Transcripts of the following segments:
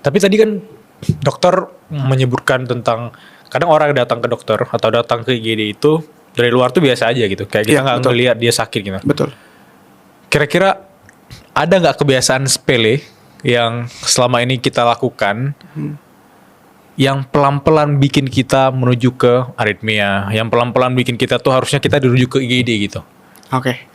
Tapi tadi kan dokter menyebutkan tentang kadang orang datang ke dokter atau datang ke IGD itu dari luar tuh biasa aja gitu. Kayak kita nggak ngelihat dia sakit gitu. Betul. Kira-kira ada nggak kebiasaan sepele yang selama ini kita lakukan yang pelan-pelan bikin kita menuju ke aritmia, yang pelan-pelan bikin kita tuh harusnya kita dirujuk ke IGD gitu? Oke.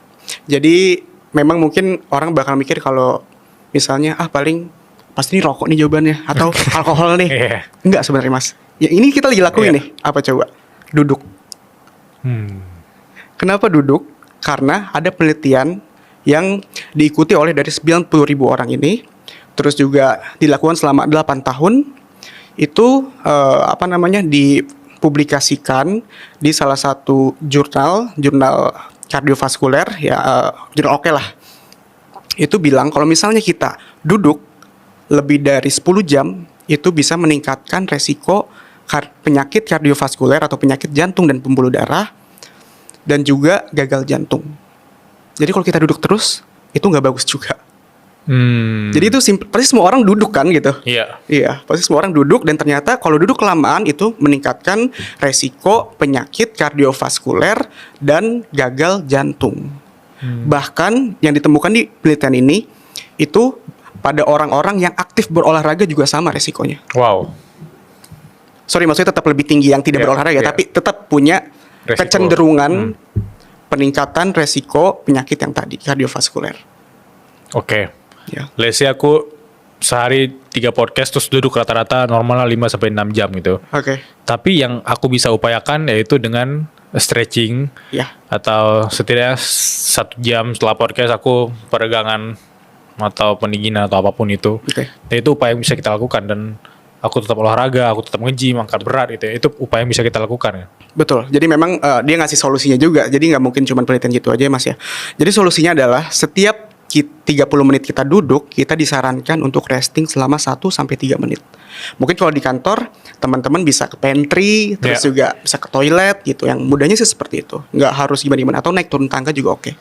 Jadi memang mungkin orang bakal mikir kalau misalnya paling pasti ini rokok nih jawabannya atau alkohol nih. Iya. Enggak sebenarnya Mas. Ya ini kita lagi lakuin nih. Apa coba? Duduk. Kenapa duduk? Karena ada penelitian yang diikuti oleh dari 90.000 orang ini, terus juga dilakukan selama 8 tahun. Itu dipublikasikan di salah satu jurnal kardiovaskuler jurnal oke lah. Itu bilang kalau misalnya kita duduk lebih dari 10 jam itu bisa meningkatkan resiko penyakit kardiovaskuler atau penyakit jantung dan pembuluh darah dan juga gagal jantung. Jadi kalau kita duduk terus itu nggak bagus juga. Jadi itu pasti semua orang duduk kan gitu. Iya, pasti semua orang duduk dan ternyata kalau duduk kelamaan itu meningkatkan resiko penyakit kardiovaskuler dan gagal jantung. Bahkan yang ditemukan di penelitian ini itu pada orang-orang yang aktif berolahraga juga sama resikonya. Wow. Sorry, maksudnya tetap lebih tinggi yang tidak berolahraga, tapi tetap punya resiko. Kecenderungan peningkatan resiko penyakit yang tadi kardiovaskuler. Oke. Let's say aku sehari 3 podcast terus duduk rata-rata normalnya 5-6 jam gitu. Oke. Tapi yang aku bisa upayakan yaitu dengan stretching atau setidaknya 1 jam setelah podcast aku peregangan atau pendinginan atau apapun itu. Itu upaya yang bisa kita lakukan dan aku tetap olahraga, aku tetap nge-gym, angkat berat gitu ya. Itu upaya yang bisa kita lakukan ya. Betul. Jadi memang dia ngasih solusinya juga. Jadi nggak mungkin cuma penelitian gitu aja Mas ya. Jadi solusinya adalah setiap 30 menit kita duduk, kita disarankan untuk resting selama 1-3 menit. Mungkin kalau di kantor, teman-teman bisa ke pantry, terus juga bisa ke toilet gitu. Yang mudahnya sih seperti itu. Nggak harus gimana-gimana, atau naik turun tangga juga oke.